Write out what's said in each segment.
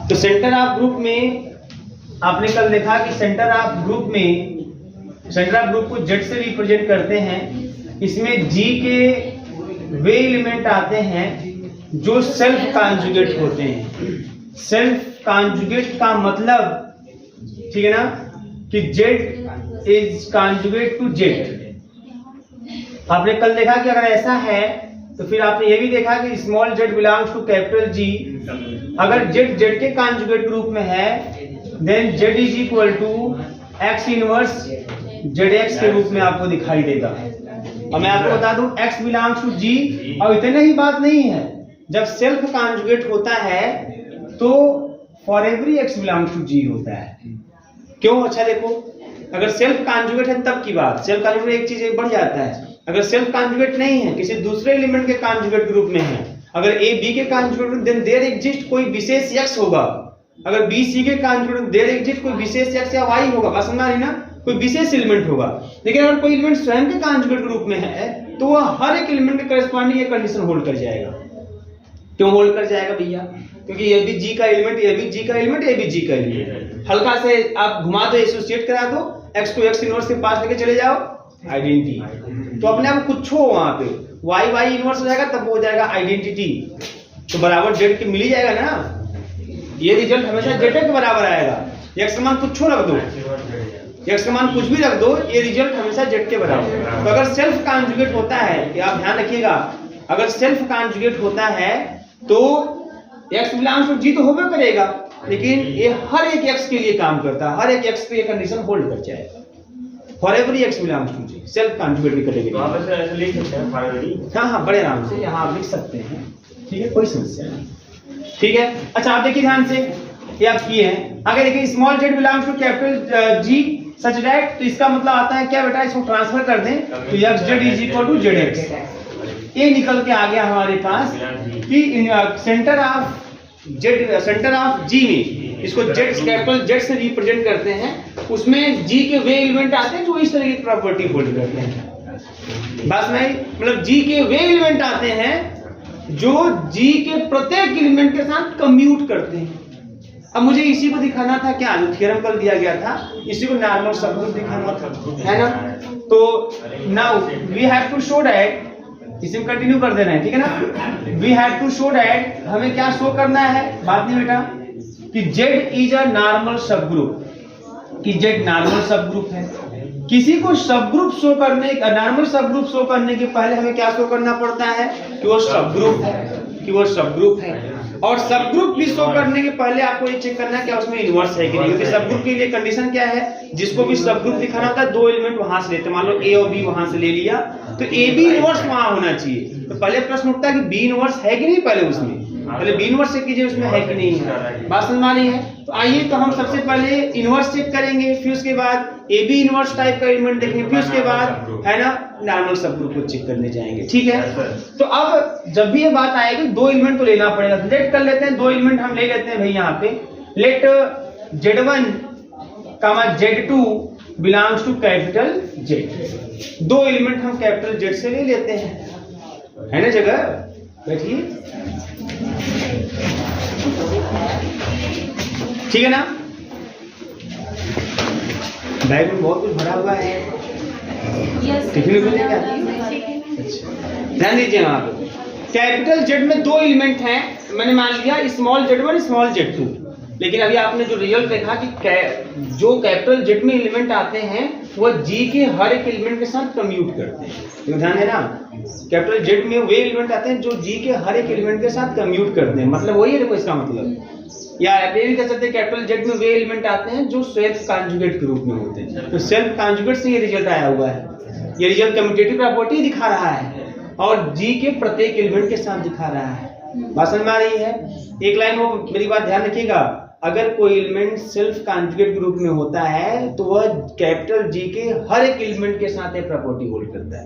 तो centre of group में आपने कल देखा कि सेंटर ऑफ ग्रुप को जेड से रिप्रेजेंट करते हैं। इसमें जी के वे एलिमेंट आते हैं जो सेल्फ कॉन्जुगेट होते हैं। सेल्फ कॉन्जुगेट का मतलब, ठीक है ना, कि Z is conjugate to Z. आपने कल देखा कि अगर ऐसा है तो फिर आपने ये भी देखा कि small Z belongs to capital G. अगर जेड जेड के कॉन्जुगेट ग्रुप में है then Z is equal to X inverse Z X के रूप में आपको दिखाई देगा। और मैं आपको बता दूं एक्स बिलोंग्स टू जी। और इतने ही बात नहीं है, जब सेल्फ कॉन्जुगेट होता है तो for every X belongs to G होता है। क्यों? अच्छा देखो, अगर सेल्फ कॉन्जुगेट है तब की बात, सेल्फ कॉन्जुगेट एक चीज एक बढ़ जाता है। अगर सेल्फ कॉन्जुगेट नहीं है, किसी दूसरे एलिमेंट के कॉन्जुगेट ग्रुप में है, अगर ए बी के कॉन्जुगेट में देन देयर एग्जिस्ट कोई विशेष एक्स होगा। अगर बी सी के कॉन्जुगेट में देयर एग्जिस्ट कोई विशेष एक्स या वाई होगा, बात समझ रही ना, कोई विशेष एलिमेंट होगा। लेकिन अगर कोई एलिमेंट स्वयं के कॉन्जुगेट ग्रुप में है तो वह हर एक एलिमेंट के करस्पॉन्डिंग ये कंडीशन होल्ड कर जाएगा। क्यों होल्ड कर जाएगा भैया? क्योंकि ये भी जी का एलिमेंट, ये भी जी का एलिमेंट, ये भी जी का एलिमेंट। हल्का से आप घुमा दो, एसोसिएट करा दो, एक्स को एक्स इनवर्स के पास लेके चले जाओ, आइडेंटिटी। तो अपने आप कुछ हो वहां पे वाई वाई इनवर्स हो जाएगा, तब हो जाएगा आइडेंटिटी। तो बराबर जेड के मिल ही जाएगा ना। ये रिजल्ट हमेशा जेड के बराबर आएगा। एक्स का मान कुछ रख दो, एक्स का मान कुछ भी रख दो, ये रिजल्ट हमेशा जेड के बराबर। तो अगर सेल्फ कॉन्जुगेट होता है, ये आप ध्यान रखिएगा, अगर सेल्फ कॉन्जुगेट होता है तो एक्स बिलोंग्स टू जी तो होगा करेगा, लेकिन ये हर एक एक्स के लिए काम करता है, हर एक एक्स पे ये कंडीशन होल्ड कर जाएगा। For every X belongs to G, self conjugate भी करेंगे। तो आप ऐसे लिख सकते हैं फाइनली। हाँ, बड़े आराम से यहाँ आप लिख सकते हैं, ठीक है, कोई समस्या नहीं। ठीक है, अच्छा आप देखिए ध्यान से, ये आप किए हैं। आगे देखिए small Z belongs to capital G such that, तो इसका मतलब आता है क्या बेटा, इसको ट्रांसफर कर दें तो X Z is equal to Z X. ये निकल के आ गया हमारे पास कि सेंटर ऑफ जी में इसको जेड कैपिटल जेड से रिप्रेजेंट करते हैं, उसमें जी के वे एलिमेंट आते हैं जो इस तरह की प्रॉपर्टी होल्ड करते हैं। बस नहीं, मतलब जी के वे एलिमेंट आते हैं जो जी के प्रत्येक एलिमेंट के साथ कम्यूट करते हैं। अब मुझे इसी को दिखाना था, क्या जो थ्योरम कल दिया गया था, इसी को नॉर्मल सबग्रुप दिखाना था, है ना। तो now we have to show that, इसे कंटिन्यू कर देना है, ठीक है ना। We have to show that, हमें क्या शो करना है, बात नहीं बेटा, कि Z is a normal subgroup, कि जेड नॉर्मल सबग्रुप है। किसी को सबग्रुप शो करने, नॉर्मल सबग्रुप शो करने के पहले हमें क्या शो करना पड़ता है कि वो सबग्रुप है, कि वो सबग्रुप है। और सबग्रुप भी शो करने के पहले आपको ये चेक करना है क्या उसमें इनवर्स है कि नहीं, क्योंकि सबग्रुप के लिए कंडीशन क्या है, जिसको भी सबग्रुप दिखाना होता है दो एलिमेंट वहां से लेते हैं। मान लो ए और बी वहां से ले लिया तो ए बी इनवर्स वहां होना चाहिए। तो पहले प्रश्न उठता है कि बी इनवर्स है कि नहीं, पहले उसमें पहले बी इनवर्स चेक कीजिए उसमें है कि नहीं है। बात समझ में आ रही है? तो आइए तो हम सबसे पहले इनवर्स चेक करेंगे, फिर उसके बाद ए बी इनवर्स टाइप का एलिमेंट देखेंगे, फिर उसके बाद है ना नॉर्मल सबग्रुप को चेक करने जाएंगे, ठीक है। तो अब जब भी ये बात आएगी दो एलिमेंट तो लेना पड़ेगा। लेट कर लेते हैं, दो एलिमेंट हम ले लेते हैं भाई यहाँ पे। Let Z1, Z2 belongs to capital Z. दो एलिमेंट हम कैपिटल जेड से ले लेते हैं, है ना, जगह बैठिए, ठीक है ना। बैग में बहुत कुछ भरा हुआ है, टिफिन को लेके आती है। अच्छा ध्यान दीजिए, वहां पे कैपिटल जेड में दो एलिमेंट हैं, मैंने मान लिया स्मॉल Z1 स्मॉल Z2। लेकिन अभी आपने जो रिजल्ट देखा कि जो कैपिटल जेड में एलिमेंट आते हैं वह जी के हर एक एलिमेंट के साथ कम्यूट करते हैं। तो ध्यान है ना, कैपिटल जेड में वे एलिमेंट आते हैं जो जी के हर एक एलिमेंट के साथ कम्यूट करते हैं, मतलब वही है। देखो इसका मतलब, या ये भी कह सकते हैं कैपिटल जेड में वे एलिमेंट आते हैं जो सेल्फ कॉन्जुगेट के रूप में होते हैं। तो सेल्फ कॉन्जुगेट से ये रिजल्ट आया हुआ है, ये रिजल्ट कम्यूटेटिव प्रॉपर्टी दिखा रहा है और जी के प्रत्येक एलिमेंट के साथ दिखा रहा है। बात समझ में आ रही है? एक लाइन वो मेरी बात ध्यान रखिएगा, अगर कोई एलिमेंट सेल्फ कॉन्जुगेट ग्रुप में होता है तो वह कैपिटल जी के हर एक एलिमेंट के साथ एक प्रॉपर्टी होल्ड करता है।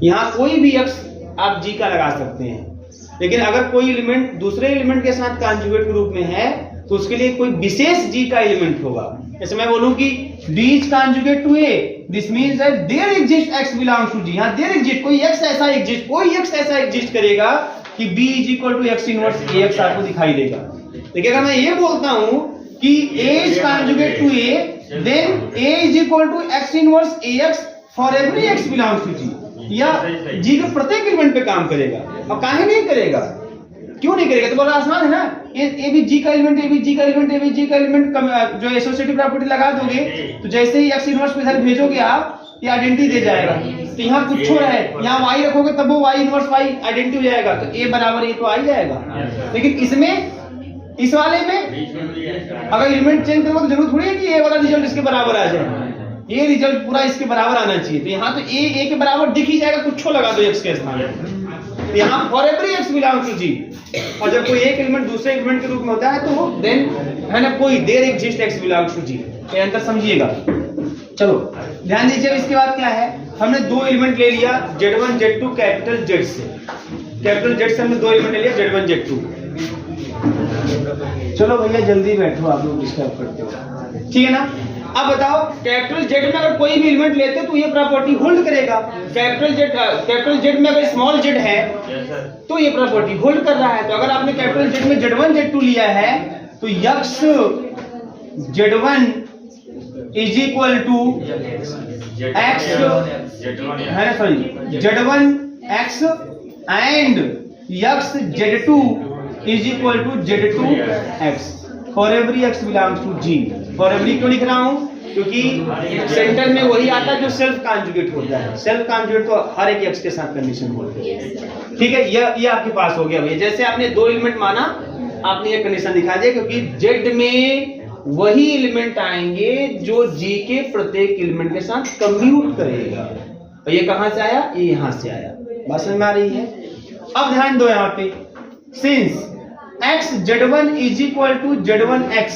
यहाँ कोई भी एक्स आप जी का लगा सकते हैं, लेकिन अगर कोई एलिमेंट दूसरे एलिमेंट के साथ कॉन्जुगेट ग्रुप में है तो उसके लिए कोई विशेष जी का एलिमेंट होगा। जैसे मैं बोलूं कि D is conjugate to A, this means that there exists X belongs to G। यहाँ there exists, कोई X ऐसा एग्जिस्ट करेगा कि B is equal to X inverse AX आपको दिखाई देगा। देखिए अगर मैं ये बोलता हूं कि A is conjugate to A, then A is equal to x inverse AX for every x belongs to G, या G के प्रत्येक एलिमेंट पे काम करेगा। अब काहे नहीं करेगा, क्यों नहीं करेगा? तो बड़ा आसान है ना, ए भी जी का एलिमेंट, ए भी जी का एलिमेंट, ए भी जी का एलिमेंट, जो एसोसिएटिव प्रॉपर्टी लगा दोगे तो जैसे ही x इनवर्स पे इधर भेजोगे आप, ये आइडेंटिटी दे जाएगा। तो यहाँ कुछ हो रहा है, यहाँ y रखोगे तब वो y इनवर्स y आइडेंटिटी हो जाएगा, तो a बराबर a तो आ ही जाएगा। लेकिन इसमें, इस वाले में अगर एलिमेंट चेंज करोगे तो जरूर थोड़ी है कि a वाला रिजल्ट इसके बराबर आ जाए, ये रिजल्ट पूरा इसके बराबर आना चाहिए। तो यहाँ तो a के बराबर दिख ही जाएगा, कुछ लगा दो x के स्थान पे। यहाँ for every x belongs to G, और जब कोई एक एलिमेंट दूसरे एलिमेंट के रूप में होता है तो देन है ना, कोई there exist x belongs to G। ये अंतर समझिएगा। चलो ध्यान दीजिए, इसके बाद क्या है, हमने दो एलिमेंट ले लिया Z1 Z2 कैपिटल Z से, कैपिटल Z से हमने दो एलिमेंट ले लिया Z1 Z2। चलो भैया जल्दी बैठो, आप लोग डिस्टर्ब करते हो, ठीक है ना। अब बताओ कैपिटल Z में अगर कोई भी एलिमेंट लेते हो तो ये प्रॉपर्टी होल्ड करेगा। कैपिटल Z में अगर स्मॉल z है तो ये प्रॉपर्टी होल्ड कर रहा है। तो अगर आपने कैपिटल Z में Z1 Z2 लिया है तो X Z1 is equal to x है ना, sorry Z1 x and X Z2 is equal to Z2 x for every x belongs to G। For every क्यों लिख रहा हूं, क्योंकि सेंटर में वही आता है जो सेल्फ कॉन्जुगेट होता है। सेल्फ कॉन्जुगेट तो हर एक x के साथ कंडीशन होती है, ठीक है। ये आपके पास हो गया भैया। जैसे आपने दो एलिमेंट माना, आपने ये कंडीशन दिखा दिया, क्योंकि Z में वही एलिमेंट आएंगे जो G के प्रत्येक एलिमेंट के साथ कम्यूट करेगा। और ये कहां से आया, ये यहां से आया। बात समझ में आ रही है। अब ध्यान दो यहाँ पे, since x Z1 is equal to Z1 x,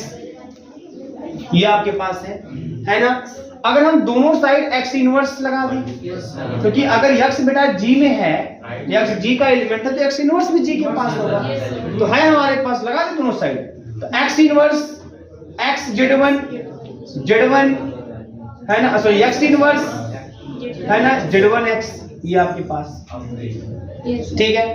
ये आपके पास है ना। अगर हम दोनों साइड x इनवर्स लगा दें, क्योंकि अगर x बेटा G में है, x G का एलिमेंट है, तो x इनवर्स भी G के पास होगा। तो है हमारे पास, लगा दे दोनों साइड। तो x इनवर्स x Z1 है ना, सॉरी x इनवर्स है ना Z1 x, ये आपके पास, ठीक है।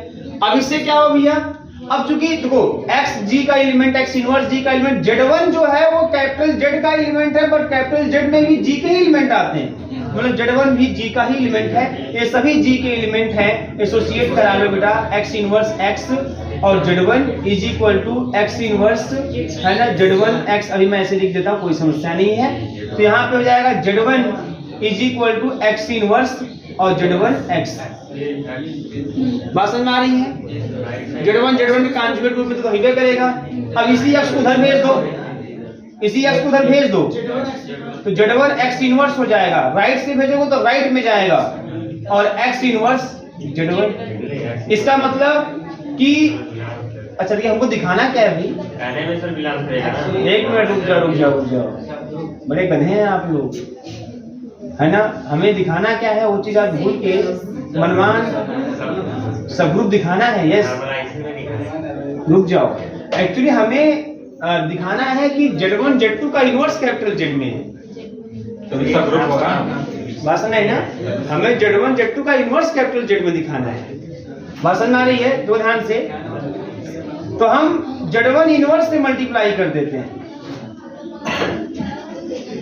अब इससे क्या हो भैया, अब चूंकि देखो x G का एलिमेंट, x इनवर्स G का एलिमेंट, Z1 जो है वो कैपिटल Z का एलिमेंट है, पर कैपिटल Z में भी G के ही एलिमेंट आते हैं, मतलब Z1 भी G का ही एलिमेंट है। ये सभी G के एलिमेंट हैं, एसोसिएट करा लो बेटा, x इनवर्स x और Z1 is equal to x inverse है ना Z1 x। अभी मैं ऐसे लिख देता हूँ, कोई समस्या नहीं है। तो यहाँ पे हो जाएगा Z1 is equal to x inverse और Z1 x। बात समझ में आ रही है। Z1 के कॉन्जुगेट रूप में तो हिबे करेगा। अब इसी x को उधर भेज दो, इसी x को उधर भेज दो, तो Z1 x इनवर्स हो जाएगा। राइट से भेजोगे तो राइट में जाएगा, और x इनवर्स Z1। इसका मतलब कि अच्छा देखिए, हमको दिखाना क्या है अभी, एक मिनट रुक जाओ, बड़े गधे हैं आप लोग, है ना। हमें दिखाना क्या है, वो चीज आप भूल के मनमान सबग्रुप दिखाना है। यस, रुक जाओ। एक्चुअली हमें दिखाना है कि Z1 Z2 का इनवर्स कैपिटल Z में है, तो सबग्रुप होगा। बात नहीं ना, हमें Z1 Z2 का इनवर्स कैपिटल Z में दिखाना है। बात समझ आ रही है, तो ध्यान से। तो हम Z1 इनवर्स से मल्टीप्लाई कर देते हैं,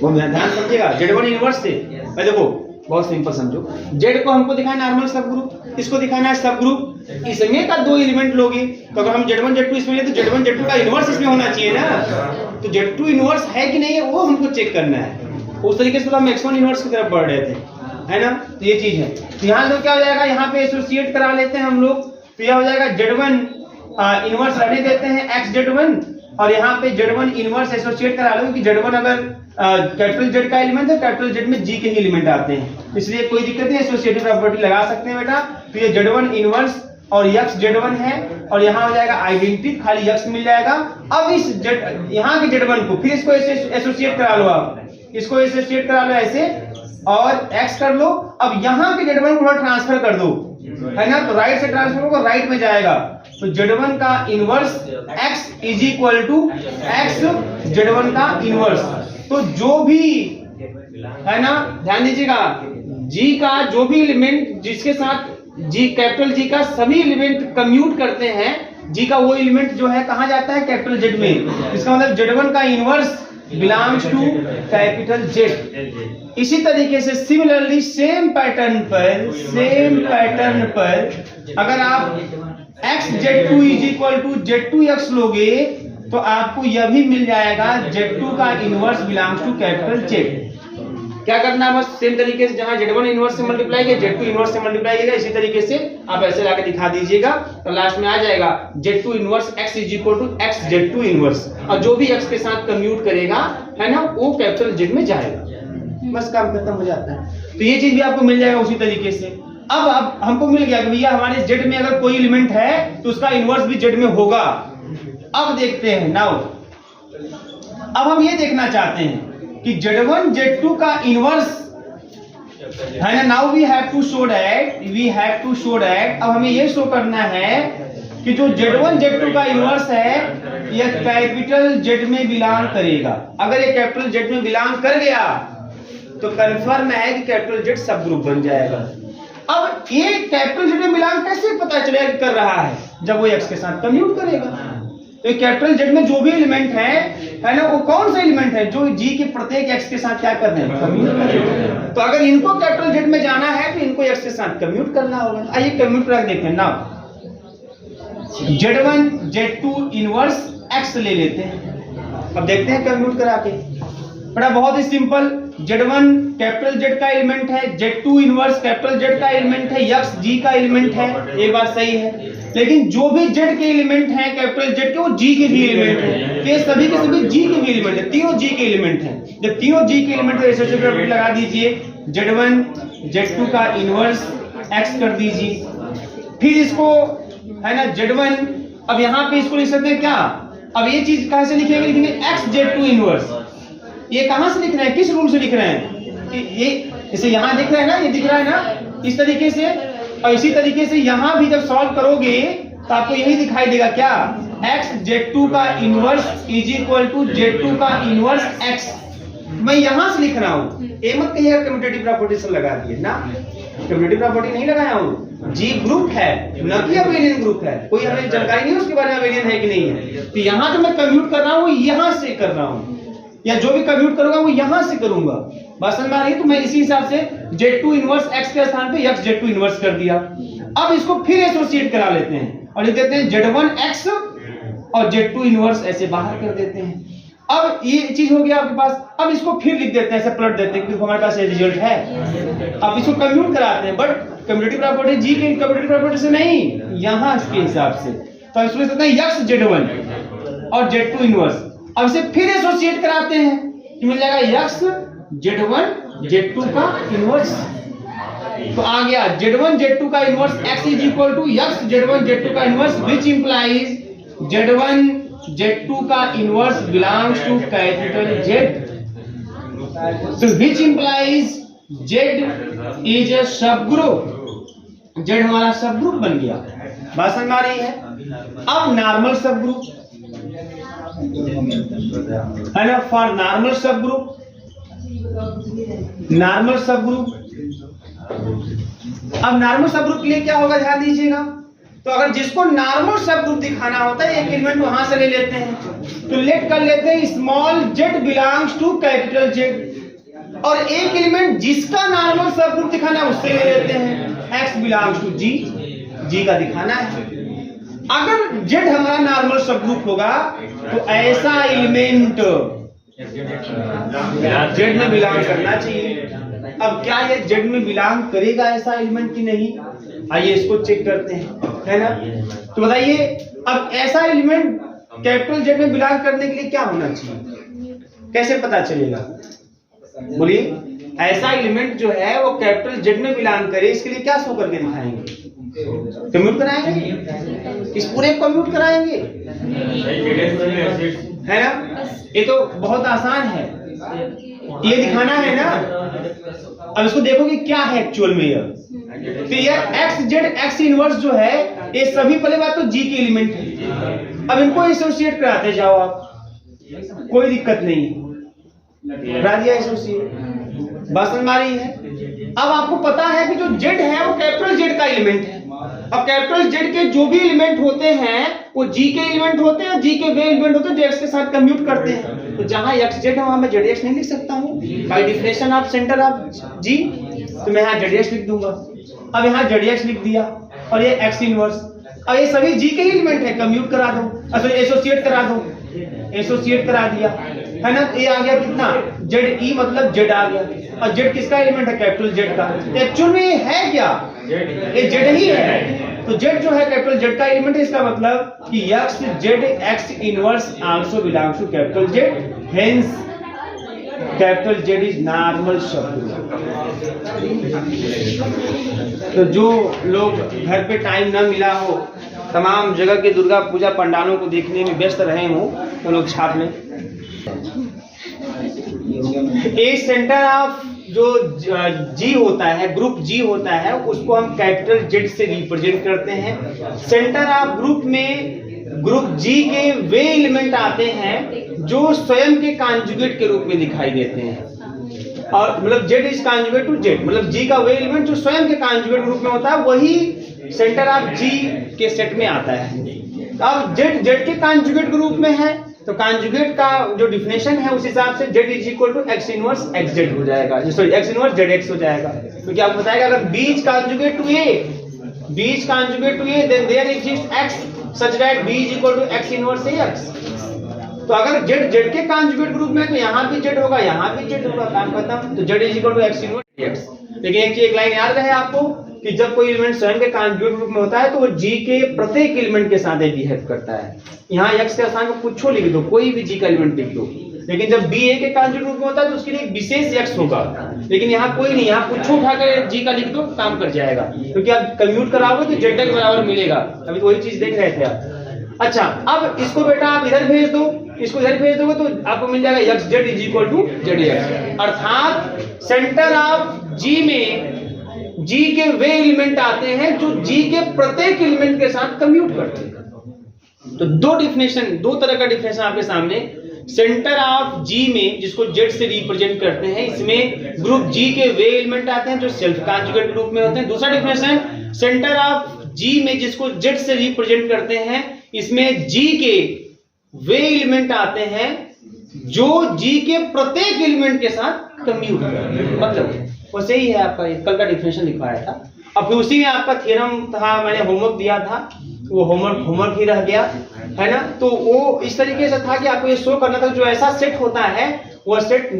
वो ध्यान समझिएगा। Z1 इनवर्स से देखो, बहुत सिंपल समझो। Z को हमको दिखाना है नॉर्मल सब ग्रुप, इसको दिखाना है सब ग्रुप। इसमें का दो एलिमेंट लोगे, तो अगर हम Z1 Z2 इसमें ले तो Z1 Z2 का इनवर्स इसमें होना चाहिए ना। तो Z2 इनवर्स है कि नहीं है वो हमको चेक करना है। उस तरीके से तो हम X1 इनवर्स की तरफ बढ़ रहे थे, है ना। तो ये चीज है। तो यहाँ तो क्या हो जाएगा, यहाँ पे एसोसिएट करा लेते हैं हम लोग। तो यह हो जाएगा Z1 इनवर्स रहने देते हैं x Z1, और यहाँ पे Z1 इनवर्स एसोसिएट करा लो कि Z1 अगर कैपिटल Z का एलिमेंट है, कैपिटल Z में G के ही एलिमेंट आते हैं, इसलिए कोई दिक्कत नहीं, एसोसिएटिव प्रॉपर्टी लगा सकते हैं बेटा। तो ये Z1 इनवर्स और x Z1 है, और यहाँ हो जाएगा आइडेंटिटी, खाली x मिल जाएगा। अब इस यहाँ के Z1 को फिर इसको एसोसिएट करा लो, आप इसको एसोसिएट करा लो ऐसे, और x कर लो। अब यहाँ के Z1 को ट्रांसफर कर दो, है ना। तो राइट से ट्रांसफर होगा, राइट में जाएगा। तो Z1 का inverse x is equal to x Z1 का इनवर्स। तो जो भी है ना, ध्यान दीजिएगा, G का जो भी एलिमेंट जिसके साथ G कैपिटल G का सभी एलिमेंट कम्यूट करते हैं, जी का वो एलिमेंट जो है कहाँ जाता है, कैपिटल जेड में। इसका मतलब Z1 का inverse belongs to capital Z. इसी तरीके से सिमिलरली सेम पैटर्न पर अगर आप xz2 is equal to z2x लोगे तो आपको यह भी मिल जाएगा z2 का inverse belongs to capital Z. क्या करना है, बस सेम तरीके से जहां Z1 इनवर्स से मल्टीप्लाई किया Z2 इनवर्स से मल्टीप्लाई किया, इसी तरीके से आप ऐसे लाके दिखा दीजिएगा तो लास्ट में आ जाएगा Z2 inverse x is equal to x Z2 inverse, और जो भी x के साथ कम्यूट करेगा है ना वो कैपिटल जेड में जाएगा। बस काम खत्म हो जाता है। तो ये चीज भी आपको मिल जाएगा उसी तरीके से। अब हमको मिल गया कि भैया हमारे जेड में अगर कोई एलिमेंट है तो उसका इनवर्स भी जेड में होगा। अब देखते हैं नाउ, अब हम ये देखना चाहते हैं कि Z1 Z2 का इनवर्स है ना। Now we have to show that अब हमें ये शो करना है कि जो Z1 Z2 का इनवर्स है यह कैपिटल जेड में बिलोंग करेगा। अगर ये कैपिटल जेड में बिलोंग कर गया तो कंफर्म है कि कैपिटल जेड सब ग्रुप बन जाएगा। अब ये कैपिटल जेड में बिलोंग कैसे पता चलेगा कर रहा है, जब वो एक्स के साथ कम्यूट करेगा। तो कैपिटल जेड में जो भी एलिमेंट है ना वो कौन सा एलिमेंट है जो जी के प्रत्येक एक्स के साथ क्या कर रहे हैं, कम्यूट कर रहे हैं। तो अगर इनको कैपिटल जेड में जाना है तो इनको एक्स के साथ कम्यूट करना होगा। आइए कम्यूट करके देखते हैं ना। Z1 Z2 इनवर्स x ले लेते हैं, अब देखते हैं कम्यूट करा के। बड़ा बहुत ही सिंपल, Z1 कैपिटल जेड का एलिमेंट है, Z2 इनवर्स कैपिटल जेड का एलिमेंट है, x जी का एलिमेंट है, ये बात सही है। लेकिन जो भी जेड के एलिमेंट हैं कैपिटल जेड के वो जी के भी एलिमेंट हैं, ये सभी के सभी जी के भी एलिमेंट है, तीनों जी के एलिमेंट हैं। जब तीनों जी के एलिमेंट है एसोसिएटिव प्रॉपर्टी लगा दीजिए, Z1 Z2 का इनवर्स x कर दीजिए, फिर इसको है ना Z1, अब यहाँ पे इसको लिख सकते हैं क्या, अब ये चीज कहां से लिखेंगे, लिखेंगे x Z2 इनवर्स। ये कहां से लिख रहे हैं, किस रूल से लिख रहे हैं, ये इसे यहां दिख रहा है ना, ये दिख रहा है ना इस तरीके से। और इसी तरीके से यहां भी जब सॉल्व करोगे तो आपको यही दिखाई देगा क्या, x Z2 का inverse is equal to Z2 का इनवर्स x। मैं यहां से लिख रहा हूं, ये मत कहिएगा कम्यूटेटिव प्रॉपर्टी से लगा दिए ना, कम्यूटेटिव प्रॉपर्टी नहीं लगाया हूं, जी ग्रुप है न कि अबेलियन ग्रुप है, कोई हमें जानकारी नहीं उसके बारे में अबेलियन है कि नहीं है। तो यहां जो मैं कम्यूट कर रहा हूं यहां से कर रहा हूं, या जो भी कम्यूट करूंगा वो यहां से करूंगा। बात समझ में आ रही है। तो मैं इसी हिसाब से Z2 इनवर्स x के स्थान पे x Z2 इनवर्स कर दिया। अब इसको फिर एसोसिएट करा लेते हैं और लिख देते हैं Z1 x और Z2 इनवर्स ऐसे बाहर कर देते हैं। अब ये चीज हो गया आपके पास। अब इसको फिर लिख देते हैं, ऐसे पलट देते हैं क्योंकि हमारे पास ये रिजल्ट है। अब इसको कम्यूट कराते हैं, बट कम्यूटेटिव प्रॉपर्टी जी के कम्यूटेटिव प्रॉपर्टी से नहीं, यहां के हिसाब से। तो इसमें लिख देते हैं x Z1 और Z2 इनवर्स। अब इसे फिर एसोसिएट कराते हैं कि मिल जाएगा x Z1 Z2 का इनवर्स। तो आ गया Z1 Z2 का inverse x is equal to x Z1 Z2 का inverse, which implies Z1 Z2 का inverse belongs to capital Z। So which implies Z is a subgroup, Z हमारा सब group बन गया। बात समझ में आ रही है। अब नॉर्मल सब ग्रुप है ना, फॉर नॉर्मल सब ग्रुप, नॉर्मल सब ग्रुप। अब नॉर्मल सब ग्रुप के लिए क्या होगा ध्यान दीजिएगा। तो अगर जिसको नॉर्मल सब ग्रुप दिखाना होता है एक एलिमेंट वहां से ले लेते हैं, तो लेट कर लेते हैं small z belongs to capital Z, और एक एलिमेंट जिसका नॉर्मल सब ग्रुप दिखाना है उससे ले लेते हैं x बिलोंग्स टू g का दिखाना है। अगर z हमारा नॉर्मल सब ग्रुप होगा तो ऐसा एलिमेंट z में बिलोंग करना चाहिए। अब क्या ये z में बिलोंग करेगा ऐसा एलिमेंट की नहीं, आइए इसको चेक करते हैं, है ना। तो बताइए अब ऐसा एलिमेंट कैपिटल Z में बिलोंग करने के लिए क्या होना चाहिए, कैसे पता चलेगा, बोलिए। ऐसा एलिमेंट जो है वो कैपिटल Z में बिलोंग करे इसके लिए क्या शो करके दिखाएंगे, कम्यूट कराएंगे, इस पूरे को कम्यूट कराएंगे, है ना। ये तो बहुत आसान है, ये दिखाना है ना। अब इसको देखो कि क्या है एक्चुअल में यह। तो यह x z x इनवर्स जो है ये सभी पहले बात तो g के एलिमेंट है। अब इनको एसोसिएट कराते जाओ आप, कोई दिक्कत नहीं, करा दिया एसोसिएट। बात समझ में आ रही है। अब आपको पता है कि जो z है वो कैपिटल Z का एलिमेंट है। अब कैपिटल Z के जो भी एलिमेंट होते हैं वो जी के एलिमेंट होते हैं, जी के वे एलिमेंट होते हैं जो एक्स के साथ कम्यूट करते हैं। तो जहां एक्स जेड है वहां मैं जेड एक्स नहीं लिख सकता हूँ by definition of centre of G, तो मैं यहाँ जेड एक्स लिख दूंगा। अब यहाँ जेड एक्स लिख दिया और ये एक्स इनवर्स, और ये सभी जी के एलिमेंट है, कम्यूट करा दो, अच्छा एसोसिएट करा दो, एसोसिएट करा दिया है ना। ये आ गया कितना जेड ई, मतलब जेड आ गया, और जेड किसका एलिमेंट है, कैपिटल जेड का। एक्चुअल में ये है क्या, ये जेड ही है। तो जेड जो है कैपिटल जेड का एलिमेंट है, इसका मतलब कि X Z X inverse also belongs to capital Z, hence capital Z is normal sub. तो जो लोग घर पे टाइम न मिला हो, तमाम जगह के दुर्गा पूजा पंडालों को देखने में व्यस्त रहे हो, वो लोग छाप लें। ए सेंटर ऑफ जो जी होता है, ग्रुप जी होता है, उसको हम कैपिटल जेड से रिप्रेजेंट करते हैं। सेंटर ऑफ ग्रुप में ग्रुप जी के वे एलिमेंट आते हैं जो स्वयं के कॉन्जुगेट के रूप में दिखाई देते हैं, और मतलब Z is conjugate to Z, मतलब जी का वे एलिमेंट जो स्वयं के कॉन्जुगेट रूप में होता है वही सेंटर ऑफ जी के सेट में आता है। अब जेड जेड के कॉन्जुगेट के रूप में है, तो कॉन्जुगेट का जो डिफिनेशन है उस हिसाब से Z is equal to X inverse X Z हो जाएगा, sorry X inverse Z X हो जाएगा। क्योंकि आपको बताएगा अगर B is conjugate to A, B is conjugate to A, then there exist X such that B is equal to X inverse A X. तो अगर जेड जेड के conjugate group में है तो यहाँ भी जेड होगा, यहाँ भी जेड होगा, काम खत्म। तो Z is equal to X inverse X. लेकिन एक लाइन याद रहे आपको कि जब कोई एलिमेंट स्वयं के कॉन्जुगेट ग्रुप में होता है तो वो जी के प्रत्येक एलिमेंट के साथ बिहेव करता है। यहाँ एक्स के स्थान पर कुछ लिख दो, कोई भी जी का एलिमेंट लिख दो, लेकिन जब बी ए के कॉन्जुगेट ग्रुप में होता है तो उसके लिए एक विशेष एक्स होगा, लेकिन यहाँ कोई नहीं, यहाँ कुछ उठाकर जी का लिख दो, काम कर जाएगा, क्योंकि आप कम्यूट कराओगे तो जेड के बराबर मिलेगा। अभी तो वही चीज देख रहे थे आप। अच्छा, अब इसको बेटा आप इधर भेज दो, इसको इधर भेज दोगे तो आपको मिल जाएगा X Z is equal to Z X. अर्थात सेंटर ऑफ जी में जी के वे एलिमेंट आते हैं जो जी के प्रत्येक एलिमेंट के साथ कम्यूट करते हैं। तो दो डिफिनेशन, दो तरह का डिफिनेशन आपके सामने। सेंटर ऑफ जी में जिसको जेड से रिप्रेजेंट करते हैं, इसमें ग्रुप जी के वे एलिमेंट आते हैं जो सेल्फ कॉन्जुगेट ग्रुप में होते हैं। दूसरा डिफिनेशन सेंटर ऑफ जी में जिसको जेड से रिप्रेजेंट करते हैं, इसमें जी के वे एलिमेंट आते हैं जो जी के प्रत्येक एलिमेंट के साथ कम्यूट करते हैं। मतलब वैसे ही है, आपका कल का डिफिनेशन लिखवाया था। अब फिर उसी में आपका थ्योरम था, मैंने होमवर्क दिया था, वो होमवर्क ही रह गया है ना। तो वो इस तरीके से था कि आपको ये शो करना था जो ऐसा सेट होता है वो सेट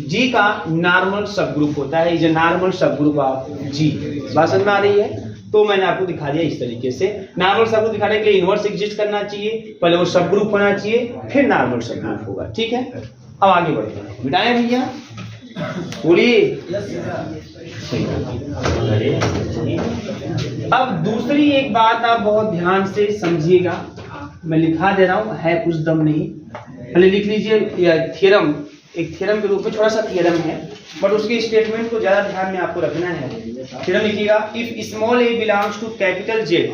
जी का नॉर्मल सब ग्रुप होता है, इज ए नॉर्मल सब ग्रुप ऑफ जी। बात समझ में आ रही है? तो मैंने आपको दिखा दिया इस तरीके से। नॉर्मल सब ग्रुप दिखाने के लिए इनवर्स एग्जिस्ट करना चाहिए, पहले वो सब ग्रुप होना चाहिए, फिर नॉर्मल सब ग्रुप होगा। ठीक है, अब आगे बढ़ते हैं। मिटाएं भैया, बोलिए। अब दूसरी एक बात आप बहुत ध्यान से समझिएगा, मैं लिखा दे रहा हूं, है कुछ दम नहीं, पहले लिख लीजिए। थ्योरम, एक थ्योरम के रूप में थोड़ा सा थ्योरम है, बट उसके स्टेटमेंट को ज्यादा ध्यान में आपको रखना है। थ्योरम लिखिएगा, if small A belongs to capital Z,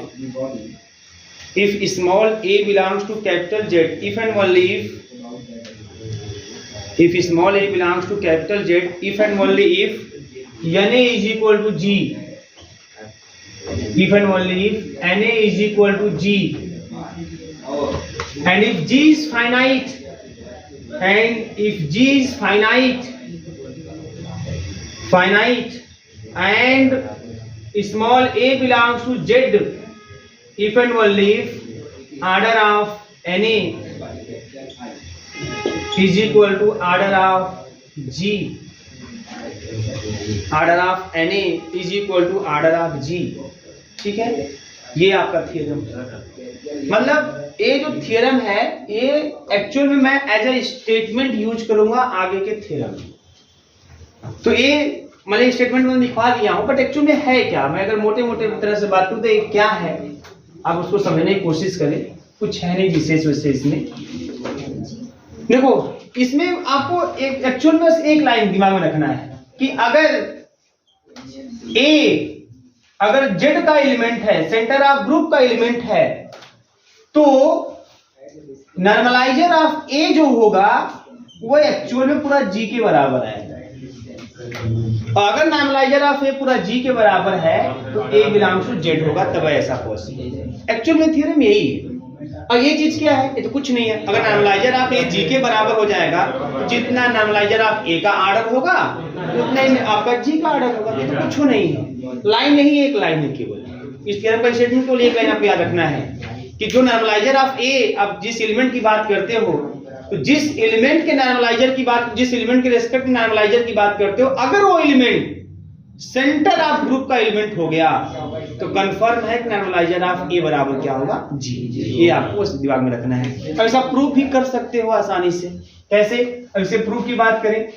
if small A belongs to capital Z, if and only if small a belongs to capital Z, if and only if Na is equal to G, if and only if Na is equal to G, and if G is finite, and if G is finite and small a belongs to Z, if and only if order of Na is equal to order of G, order of Na is equal to order of G। ठीक है, ये आपका theorem. मतलब ये जो theorem है ये actual में मैं एज ए स्टेटमेंट यूज करूंगा आगे के थ्योरम। तो ये मतलब स्टेटमेंट में लिखवा दिया हूं, बट एक्चुअल में है क्या, मैं अगर मोटे मोटे तरह से बात करूं तो ये क्या है, आप उसको समझने की कोशिश करें। कुछ है नहीं विशेष वैसे इसमें। देखो, इसमें आपको एक एक्चुअल में एक लाइन दिमाग में रखना है कि अगर जेड का एलिमेंट है, सेंटर ऑफ ग्रुप का एलिमेंट है, तो नॉर्मलाइजर ऑफ ए जो होगा वो एक्चुअल में पूरा जी के बराबर है। और अगर नॉर्मलाइजर ऑफ ए पूरा जी के बराबर है तो ए बिलोंग्स टू जेड होगा, तब ऐसा पॉसिबल है। एक्चुअल में थ्योरम यही है। और ये चीज क्या है? ये तो कुछ नहीं है। अगर नॉर्मलाइजर आप ये जी के बराबर हो जाएगा तो जितना नॉर्मलाइजर आप ए का आर्डर होगा उतना ही आपका जी का आर्डर होगा। ये तो कुछ नहीं है, लाइन नहीं है, एक लाइन है केवल। इस थ्योरम का स्टेटमेंट को एक लाइन आपको याद रखना है कि जो नॉर्मलाइजर आप ए, आप जिस एलिमेंट की बात करते हो, तो जिस एलिमेंट के नॉर्मलाइजर की बात, जिस एलिमेंट के रेस्पेक्ट में नॉर्मलाइजर की बात करते हो, अगर वो एलिमेंट सेंटर ऑफ ग्रुप का एलिमेंट हो गया तो कंफर्म है कि नॉर्मलाइजर ऑफ ए बराबर क्या होगा? जी। ये आपको दिमाग में रखना है। अब ऐसा प्रूफ भी कर सकते हो आसानी से। कैसे? अब इसे प्रूफ की बात करें,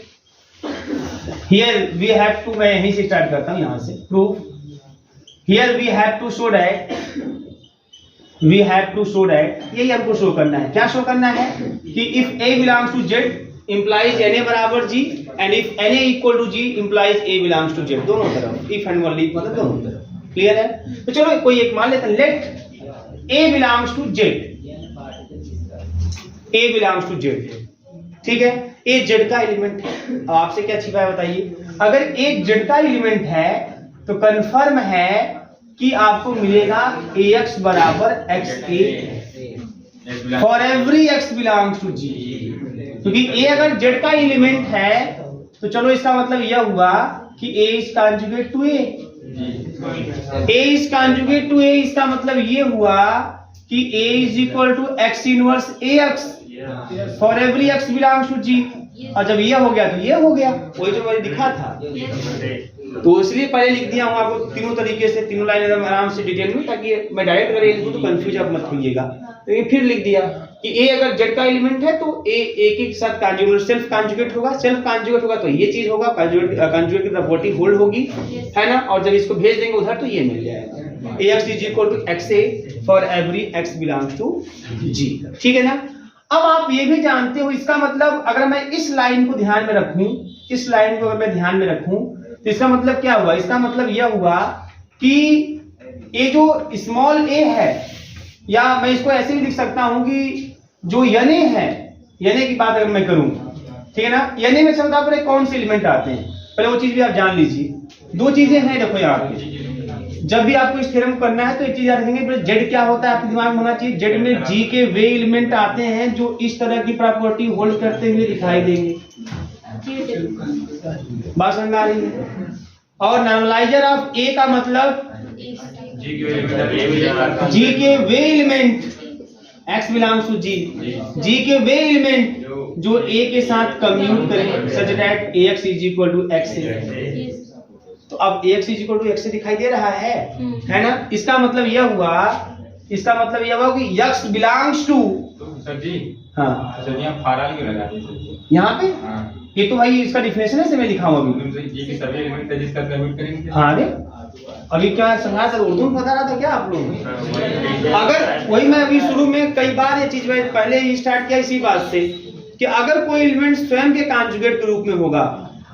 हियर वी हैव टू, मैं यहीं से स्टार्ट करता हूं, यहां से proof. Here we have to show that, we have to show that, यही हमको शो करना है। क्या शो करना है? कि if A belongs to Z implies na बराबर g and if na equal to g implies a belongs to z, दोनों तरफ, if and only मतलब दोनों तरफ। क्लियर है? तो चलो कोई एक मान लेते हैं, let a belongs to z, a belongs to z, ठीक है? a z का एलिमेंट है। अब आपसे क्या छिपा है बताइए? अगर a z का एलिमेंट है तो कंफर्म है कि आपको मिलेगा ax बराबर xa for every x belongs to g, क्योंकि a अगर z का एलिमेंट है तो चलो इसका मतलब यह हुआ कि a is conjugate to a, a is conjugate to a, इसका मतलब ये हुआ कि a is equal to x inverse ax for every x belongs to g। और जब ये हो गया तो ये हो गया, वही जो मैंने दिखा था। तो इसलिए पहले लिख दिया हूं आपको तीनों तरीके से, तीनों लाइन आराम से डिटेल में, ताकि मैं डायरेक्ट अगर लिखूं तो कंफ्यूज आप मत होइएगा। तो ये फिर लिख दिया कि a अगर z का एलिमेंट है तो a के साथ कॉन्जुगेट, सेल्फ कॉन्जुगेट होगा, सेल्फ कॉन्जुगेट होगा तो ये चीज होगा, कॉन्जुगेट की प्रॉपर्टी होल्ड होगी, है ना? और जब इसको भेज देंगे उधर तो ये मिल जाएगा, ax is equal to xa for every x belongs to g। ठीक है ना? अब आप ये भी जानते हो, इसका मतलब अगर मैं इस लाइन को ध्यान में रखूं, इस लाइन को अगर मैं ध्यान में रखूं तो इसका मतलब क्या हुआ? इसका मतलब यह हुआ कि ये जो स्मॉल a है, या मैं इसको ऐसे भी लिख सकता हूं कि जो यने है, यने की बात अगर मैं करूं, ठीक है ना? यने में सबसे पहले कौन से एलिमेंट आते हैं, पहले वो चीज भी आप जान लीजिए। दो चीजें हैं, देखो यहाँ पे जब भी आपको इस थ्योरम को करना है तो एक चीज याद रखेंगे, जेड क्या होता है आपके दिमाग में होना चाहिए। जेड में जी के वे एलिमेंट आते हैं जो इस तरह की प्रॉपर्टी होल्ड करते हुए दिखाई देंगे। बात समझ में आ रही है? और नॉर्मलाइजर ऑफ ए का मतलब जी के वे element x belongs to G, G के वे एलिमेंट जो a के साथ कम्यूट करें such that ax is equal to xa। तो अब ax is equal to x दिखाई दे रहा है ना? इसका मतलब यह हुआ, इसका मतलब यह हुआ कि x बिलोंग्स टू, सर जी, हाँ सर यहाँ फारा क्यों लगा दिए यहाँ पे? हाँ। ये तो भाई इसका डिफिनेशन है, से मैं लिखा हूँ अभी। ये कि सभी एलिमेंट है जिसका कम्यूट करेंगे। हाँ रे, अभी क्या समझा सर, उर्दू में बता रहा था क्या आप लोग? अगर वही मैं अभी शुरू में कई बार ये चीज मैं पहले ही स्टार्ट किया इसी बात से कि अगर कोई एलिमेंट स्वयं के कॉन्जुगेट के रूप में होगा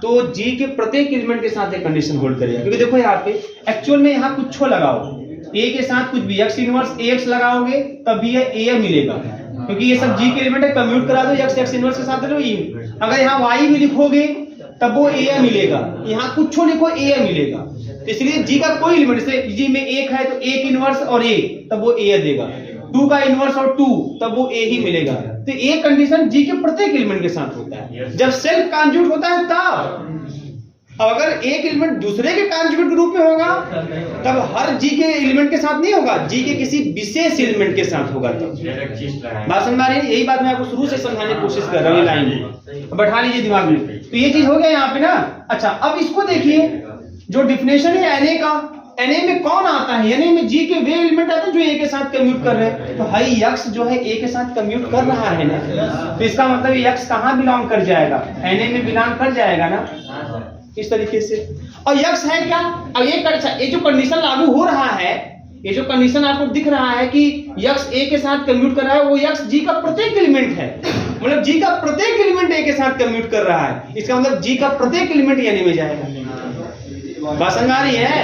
तो जी के प्रत्येक एलिमेंट के साथ एक कंडीशन होल्ड करेगा। क्योंकि देखो यहाँ पे एक्चुअल में यहाँ कुछ लगाओ, ए के साथ कुछ भी x इनवर्स ax लगाओगे तब भी ये a मिलेगा, क्योंकि ये सब जी के एलिमेंट है। कम्यूट करा दो x इनवर्स के साथ, अगर यहाँ y भी लिखोगे तब वो a मिलेगा, यहाँ कुछ लिखो a मिलेगा। तो इसलिए जी का कोई एलिमेंट, जैसे जी में 1 है तो 1 इनवर्स और a तब वो a देगा, 2 का इनवर्स और 2 तब वो a ही मिलेगा। तो एक कंडीशन जी के प्रत्येक एलिमेंट के साथ होता है जब सेल्फ कॉन्जुगेट होता है तब। अब अगर एक एलिमेंट दूसरे के कॉन्जुगेट के रूप में होगा तब हर जी के एलिमेंट के साथ नहीं होगा, जी के किसी विशेष एलिमेंट के साथ होगा। तब बात समझ में आ रही है? यही बात मैं आपको शुरू से समझाने की कोशिश कर रहा हूँ, लाइन में बैठा लीजिए दिमाग में। तो ये चीज हो गया यहाँ पे ना। अच्छा, अब इसको देखिए, जो डिफिनेशन है Na का, Na में कौन आता है? Na में जी के वे एलिमेंट आते हैं जो a के साथ कम्यूट कर रहे हैं। तो हाई x जो है a के साथ कम्यूट कर रहा है ना, तो इसका मतलब x कहाँ बिलोंग कर जाएगा? Na में बिलोंग कर जाएगा ना, इस तरीके से। और x है क्या? अब ये जो कंडीशन लागू हो रहा है, ये जो कंडीशन आपको दिख रहा है कि x a के साथ कम्यूट कर रहा है, वो x g का प्रत्येक एलिमेंट है। मतलब g का प्रत्येक एलिमेंट a के साथ कम्यूट कर रहा है, इसका मतलब g का प्रत्येक एलिमेंट Na में जाएगा। बात समझ आ रही है?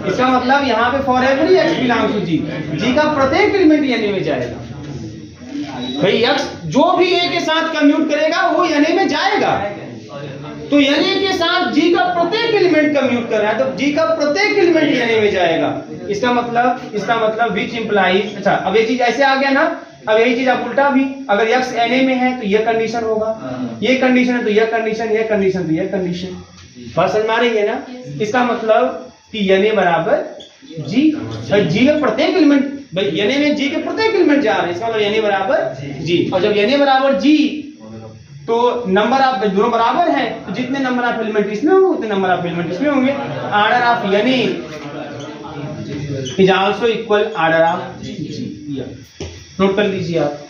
इसका मतलब यहाँ पे for every x belongs to G, G का प्रत्येक एलिमेंट Na में जाएगा। भाई x जो भी a के साथ कम्यूट करेगा वो Na में जाएगा। तो Na के साथ जी का प्रत्येक एलिमेंट कम्यूट कर रहा है, तो जी का प्रत्येक एलिमेंट Na में जाएगा। इसका मतलब विच इंप्लाइज, अच्छा अब ये चीज ऐसे आ गया ना अब यही चीज आप उल्टा भी, अगर x Na में है तो यह कंडीशन होगा, ये कंडीशन है तो यह कंडीशन, यह कंडीशन तो यह कंडीशन। बात समझ में आ रही है ना? इसका मतलब कि Na बराबर G, G का प्रत्येक एलिमेंट, भाई Na में G के प्रत्येक एलिमेंट जा रहे हैं, इसका मतलब Na बराबर G। और जब Na बराबर G तो नंबर ऑफ दोनों बराबर है, तो जितने नंबर ऑफ एलिमेंट इसमें होंगे उतने नंबर ऑफ एलिमेंट इसमें होंगे। Order of Na is also equal order of G। Note कर लीजिए आप।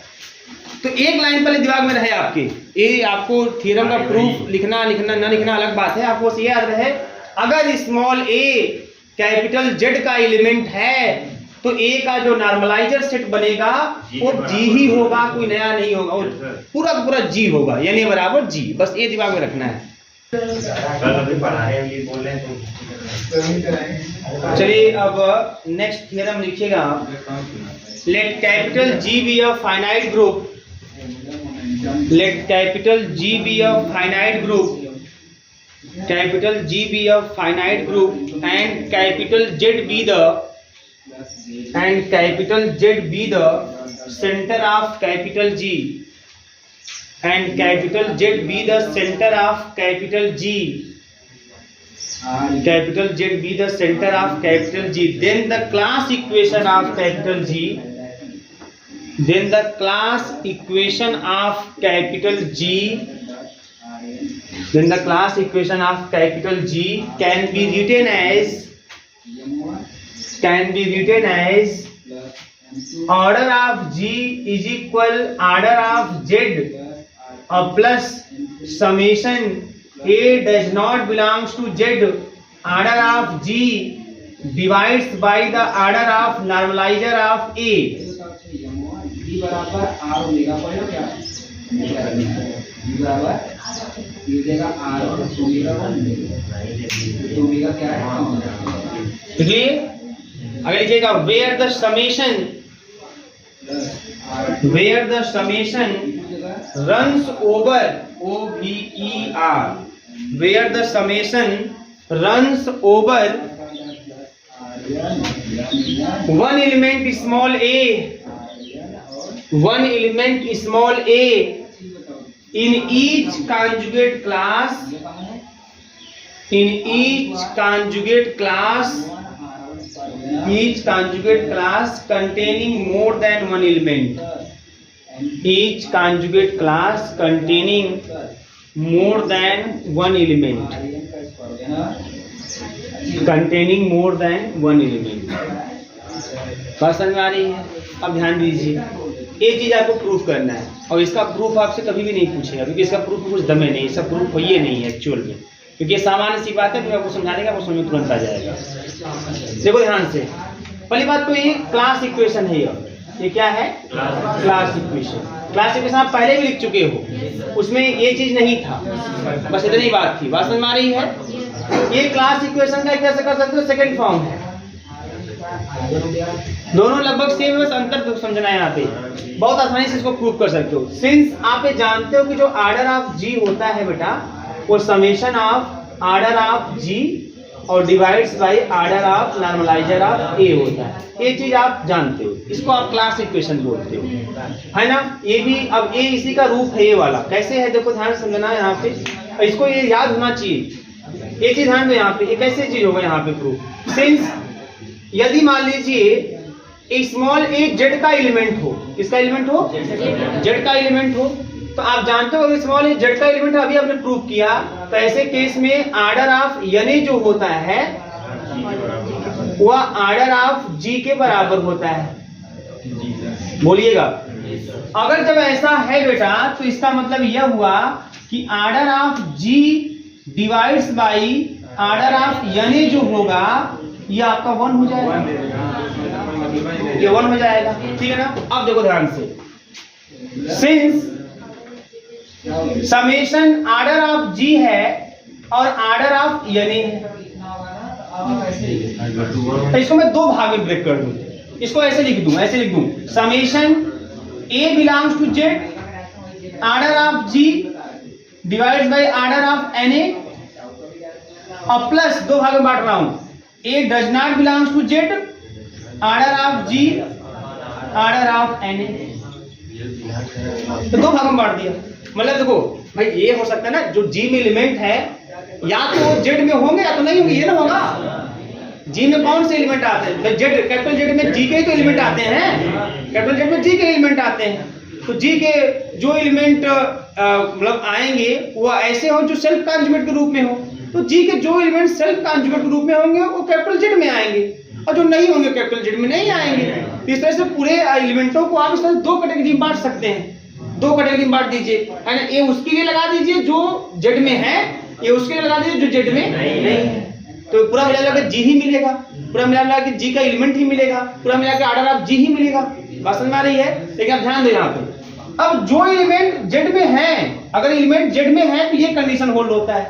तो एक लाइन पहले दिमाग में रहे आपके, ये आपको थ्योरम का प्रूफ लिखना ना लिखना अलग बात है, आपको बस ये याद रहे, अगर स्मॉल a कैपिटल Z का एलिमेंट है तो A का जो नॉर्मलाइजर सेट बनेगा वो G ही होगा, कोई नया नहीं होगा, और पूरा का पूरा G होगा, यानी बराबर G। बस ये दिमाग में रखना है। कल अभी पढ़ा रहे हैं, ये बोल रहे हैं तुम। चलिए अब नेक्स्ट थ्योरम लिखिएगा आप। Let capital G be a finite group, let capital G be a finite group, capital G be a finite group and capital Z be the and capital Z be the center of capital G, and capital Z be the center of capital G, capital Z be the center of capital G, then the class equation of capital G, then the class equation of capital G, then the class equation of capital G can be written as order of G is equal order of Z plus summation A does not belongs to Z, order of G divides by the order of normalizer of A। B बराबर R omega पढ़ो क्या? B बराबर ये देगा R और omega क्या है? ठीक, अगर लिखिएगा where the summation runs over OBER, where the summation runs over one element small a in each conjugate class containing more than one element, each conjugate class containing more than one element, containing more than one element। बात समझ में आ रही है? अब ध्यान दीजिए, ये चीज आपको प्रूफ करना है, और इसका प्रूफ आपसे कभी भी नहीं पूछेगा, क्योंकि इसका प्रूफ कुछ दमे नहीं, इसका प्रूफ ये नहीं है एक्चुअल में, क्योंकि ये सामान्य सी बात है, तो आपको समझा देगा, वो समझ में तुरंत आ जाएगा। देखो ध्यान से, पहली बात तो ये क्लास इक्वेशन है, ये क्या है? Class equation. क्लास इक्वेशन आप पहले भी लिख चुके हो, उसमें ये चीज नहीं था, बस इतनी बात थी। बात समझ में आ रही है? ये क्लास इक्वेशन का कैसे कर सकते हो? सेकंड फॉर्म है, दोनों लगभग सेम, बस अंतर समझना है यहाँ पे, बहुत आसानी से इसको प्रूव कर सकते हो। सिंस आप ये जानते हो कि जो ऑर्डर ऑफ G होता है बेटा, वो summation of order of G और divides by order of normaliser of A होता है, ये चीज आप जानते हो, इसको आप क्लास इक्वेशन बोलते हो, है ना? ये भी अब A इसी का रूप है, ये वाला कैसे है देखो, ध्यान समझना है यहाँ पे, इसको ये याद होना चाहिए। ये चीज ध्यान दो यहाँ पे, ये कैसे चीज होगा यहाँ पे प्रूफ। सिंस यदि मान लीजिए स्मॉल a Z का एलिमेंट हो, किसका एलिमेंट हो? Z का एलिमेंट हो, तो आप जानते हो अगर स्मॉल a Z का एलिमेंट है, अभी आपने प्रूव किया, तो ऐसे केस में ऑर्डर ऑफ Na जो होता है वह ऑर्डर ऑफ G के बराबर होता है। बोलिएगा, अगर जब ऐसा है बेटा, तो इसका मतलब यह हुआ कि order of G divides by order of Na जो होगा, ये आपका 1 हो जाएगा, ये 1 हो जाएगा, ठीक है ना? अब देखो ध्यान से, since summation order of G है और ऑर्डर ऑफ Na है, तो इसको मैं दो भाग में ब्रेक कर दूं, इसको ऐसे लिख दूं, summation A belongs to Z, order of G divides by order of Na, और प्लस दो भाग में बांट रहा हूं, A does not belongs to Z, order of G, order of Na। तो दो भागों में बांट दिया। मतलब देखो भाई ये हो सकता है ना, जो जी में एलिमेंट है या तो जेड में होंगे या तो नहीं होंगे, ये ना होगा। जी में कौन से एलिमेंट आते हैं? जेड, कैपिटल जेड में जी के ही तो एलिमेंट आते हैं, कैपिटल जेड में जी के एलिमेंट आते हैं। तो जी के जो एलिमेंट मतलब आएंगे वो ऐसे हो जो सेल्फ कॉन्जुगेट के रूप में हो। तो जी के जो एलिमेंट सेल्फ कॉन्जुगेट के रूप में होंगे वो कैपिटल जेड में आएंगे, और जो नहीं होंगे कैपिटल जेड में नहीं आएंगे। तो इस तरह से पूरे एलिमेंटों को आप इस तरह दो कैटेगरी में बांट सकते हैं, दो कैटेगरी में बांट दीजिए, है ना। ये उसके लिए लगा दीजिए जो जेड में है, ये उसके लिए लगा दीजिए जो जेड में नहीं है। तो पूरा मिला जुला जी ही मिलेगा, पूरा मिला जुला के जी का एलिमेंट ही मिलेगा, पूरा मिला के ऑर्डर ऑफ जी ही मिलेगा। बात समझ में आ रही है? लेकिन आप ध्यान दो यहाँ पे, अब जो एलिमेंट जेड में है, अगर एलिमेंट जेड में है तो ये कंडीशन होल्ड होता है,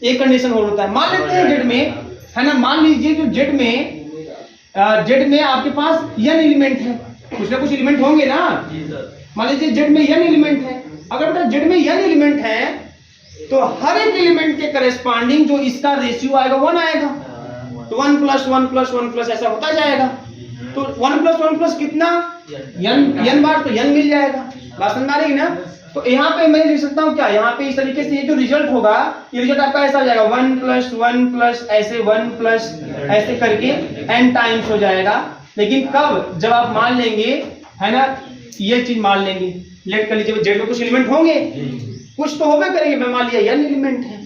ये कंडीशन होल्ड होता है। मान लेते हैं जेड में, है ना, मान लीजिए जो जेड में आपके पास n एलिमेंट है, कुछ ना कुछ एलिमेंट होंगे ना। मान लीजिए जेड में n एलिमेंट है, अगर बेटा जेड में n एलिमेंट है तो हर एक एलिमेंट के करेस्पॉन्डिंग जो इसका रेशियो आएगा 1 आएगा। तो 1 + 1 + 1 + ऐसा होता जाएगा। तो 1 + 1 + कितना, n बार, तो n मिल जाएगा। बात समझ आ रही है ना? तो यहाँ पे मैं लिख सकता हूँ क्या, यहाँ पे इस तरीके से ये जो रिजल्ट होगा, ये रिजल्ट आपका ऐसा हो जाएगा 1 + 1 + ऐसे 1 + ऐसे करके n टाइम्स हो जाएगा। लेकिन कब, जब आप मान लेंगे, है ना, ये चीज मान लेंगे, लेट कर लीजिए जेड में कुछ एलिमेंट होंगे, कुछ तो होबे करेंगे। मैं मान लिया n एलिमेंट है,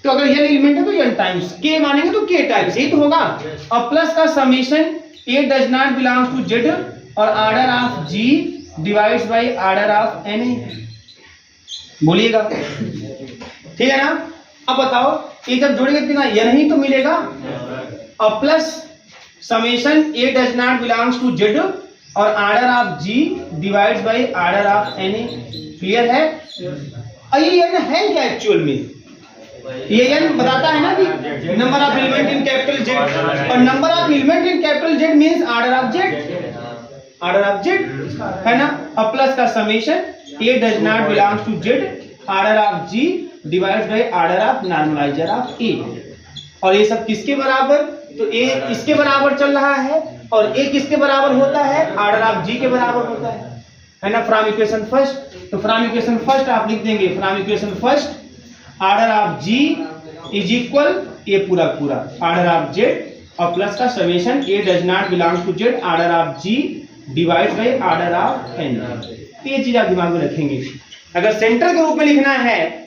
तो अगर n एलिमेंट है तो n टाइम्स, k मानेंगे तो k टाइम्स, यही तो होगा। और प्लस का summation a does not belongs to z और order of g divides by order of n। बोलिएगा, ठीक है ना? अब बताओ ये जब जोड़ेंगे कितना, n ही तो मिलेगा। और plus summation a does not belongs to z और order of g divides by order of n। Clear है? और ये n है क्या एक्चुअल में? ये n बताता है ना कि number of element in capital Z, और number of element in capital Z means order of Z, order of Z, है ना। और प्लस का summation a does not belongs to Z order of g divides by order of normaliser of a। और ये सब किसके बराबर? तो a इसके बराबर चल रहा है और a किसके बराबर होता है? ऑर्डर ऑफ g के बराबर होता है ना। फ्रॉम इक्वेशन फर्स्ट, तो फ्रॉम इक्वेशन फर्स्ट आप लिख देंगे, from equation first order of g is equal ये पूरा पूरा ऑर्डर ऑफ z और प्लस का summation a does not belongs to z order of g divide by order of n। तो ये चीज आप दिमाग में रखेंगे। अगर सेंटर के रूप में लिखना है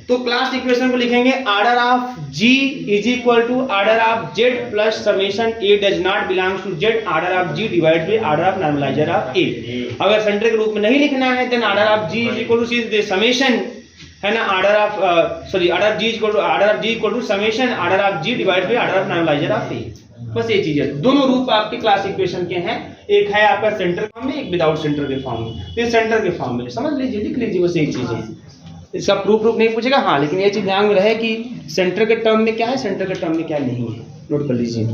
तो क्लास इक्वेशन को लिखेंगे order of g is equal to order of z plus summation a does not belongs to z order of g divide by order of normaliser of a। अगर सेंटर के रूप में नहीं लिखना है then order of g is equal to summation, है ना, order of order g equal to summation order of g divide by order of normaliser of a। बस ये चीज है। दोनों रूप आपके क्लास इक्वेशन के हैं, एक है आपका सेंटर फॉर्म में, एक विदाउट सेंटर के फॉर्म में। तो सेंटर के फॉर्म में समझ लीजिए, लिख लीजिए, बस एक चीज है। इसका प्रूफ नहीं पूछेगा, हाँ, लेकिन ये चीज ध्यान में रहे कि सेंटर के टर्म में क्या है, सेंटर के टर्म में क्या नहीं है, नोट कर लीजिए।